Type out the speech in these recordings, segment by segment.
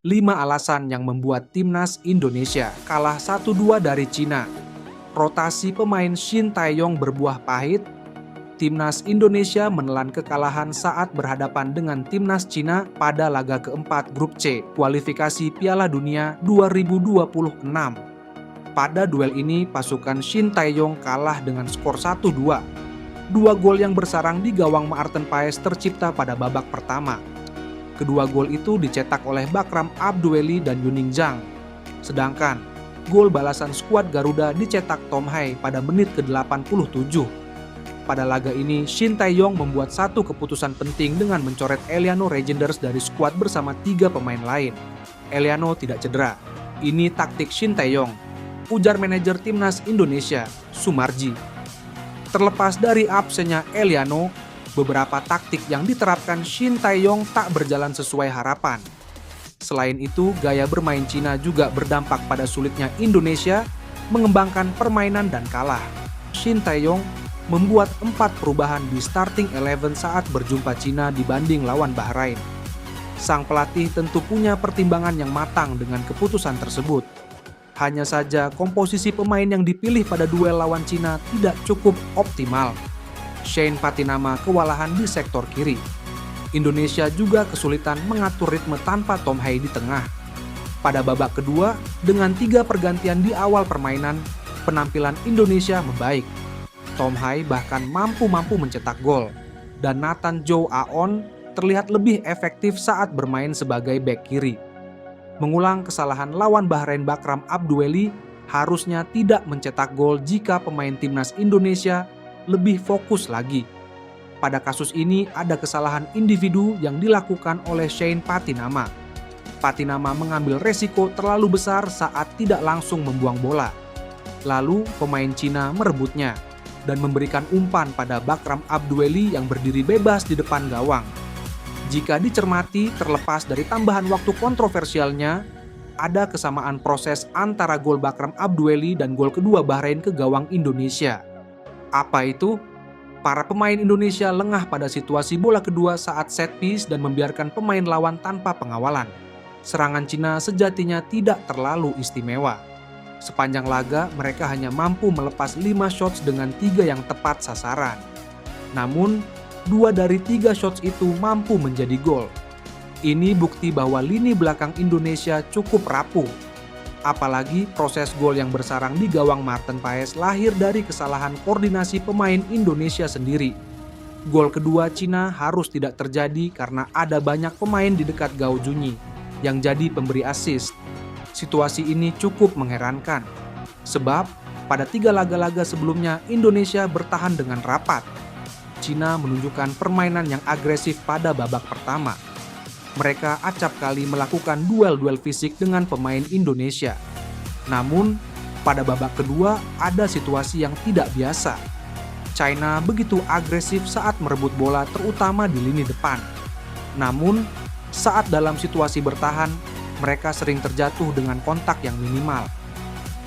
5 alasan yang membuat timnas Indonesia kalah 1-2 dari Cina. Rotasi pemain Shin Tae-yong berbuah pahit. Timnas Indonesia menelan kekalahan saat berhadapan dengan timnas Cina pada laga keempat grup C, kualifikasi Piala Dunia 2026. Pada duel ini, pasukan Shin Tae-yong kalah dengan skor 1-2. 2 gol yang bersarang di gawang Maarten Paes tercipta pada babak pertama. Kedua gol itu dicetak oleh Bakram Abdueli dan Yuning Zhang. Sedangkan gol balasan skuad Garuda dicetak Tom Hai pada menit ke-87. Pada laga ini, Shin Tae-yong membuat satu keputusan penting dengan mencoret Eliano Regenders dari skuad bersama 3 pemain lain. Eliano tidak cedera. Ini taktik Shin Tae-yong, ujar manajer timnas Indonesia, Sumarji. Terlepas dari absennya Eliano, beberapa taktik yang diterapkan Shin Tae-yong tak berjalan sesuai harapan. Selain itu, gaya bermain Cina juga berdampak pada sulitnya Indonesia mengembangkan permainan dan kalah. Shin Tae-yong membuat 4 perubahan di starting 11 saat berjumpa Cina dibanding lawan Bahrain. Sang pelatih tentu punya pertimbangan yang matang dengan keputusan tersebut. Hanya saja komposisi pemain yang dipilih pada duel lawan Cina tidak cukup optimal. Shane Patinama kewalahan di sektor kiri. Indonesia juga kesulitan mengatur ritme tanpa Tom Hai di tengah. Pada babak kedua, dengan 3 pergantian di awal permainan, penampilan Indonesia membaik. Tom Hai bahkan mampu mencetak gol, dan Nathan Joe Aon terlihat lebih efektif saat bermain sebagai bek kiri. Mengulang kesalahan lawan Bahrain Bakram Abdueli harusnya tidak mencetak gol jika pemain timnas Indonesia lebih fokus lagi. Pada kasus ini ada kesalahan individu yang dilakukan oleh Shane Patinama. Patinama mengambil resiko terlalu besar saat tidak langsung membuang bola. Lalu pemain Cina merebutnya dan memberikan umpan pada Bakram Abdueli yang berdiri bebas di depan gawang. Jika dicermati terlepas dari tambahan waktu kontroversialnya, ada kesamaan proses antara gol Bakram Abdueli dan gol kedua Bahrain ke gawang Indonesia. Apa itu? Para pemain Indonesia lengah pada situasi bola kedua saat set piece dan membiarkan pemain lawan tanpa pengawalan. Serangan Cina sejatinya tidak terlalu istimewa. Sepanjang laga, mereka hanya mampu melepas 5 shots dengan 3 yang tepat sasaran. Namun, 2 dari 3 shots itu mampu menjadi gol. Ini bukti bahwa lini belakang Indonesia cukup rapuh. Apalagi proses gol yang bersarang di gawang Maarten Paes lahir dari kesalahan koordinasi pemain Indonesia sendiri. Gol kedua Cina harus tidak terjadi karena ada banyak pemain di dekat Gao Junyi yang jadi pemberi assist. Situasi ini cukup mengherankan, sebab pada 3 laga-laga sebelumnya Indonesia bertahan dengan rapat. Cina menunjukkan permainan yang agresif pada babak pertama. Mereka acap kali melakukan duel-duel fisik dengan pemain Indonesia. Namun, pada babak kedua ada situasi yang tidak biasa. China begitu agresif saat merebut bola terutama di lini depan. Namun, saat dalam situasi bertahan, mereka sering terjatuh dengan kontak yang minimal.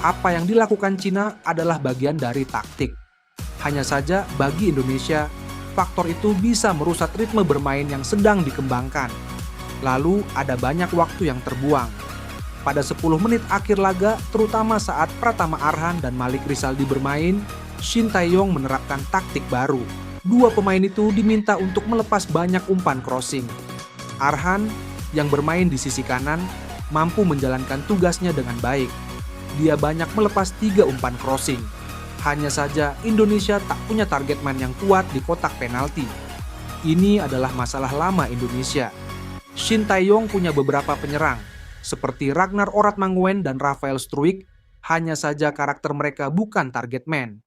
Apa yang dilakukan Cina adalah bagian dari taktik. Hanya saja bagi Indonesia, faktor itu bisa merusak ritme bermain yang sedang dikembangkan. Lalu ada banyak waktu yang terbuang. Pada 10 menit akhir laga, terutama saat Pratama Arhan dan Malik Rizaldi bermain, Shin Tae-yong menerapkan taktik baru. 2 pemain itu diminta untuk melepas banyak umpan crossing. Arhan, yang bermain di sisi kanan, mampu menjalankan tugasnya dengan baik. Dia banyak melepas 3 umpan crossing. Hanya saja Indonesia tak punya target man yang kuat di kotak penalti. Ini adalah masalah lama Indonesia. Shin Tae-yong punya beberapa penyerang, seperti Ragnar Oratmangoen dan Rafael Struijk, hanya saja karakter mereka bukan target man.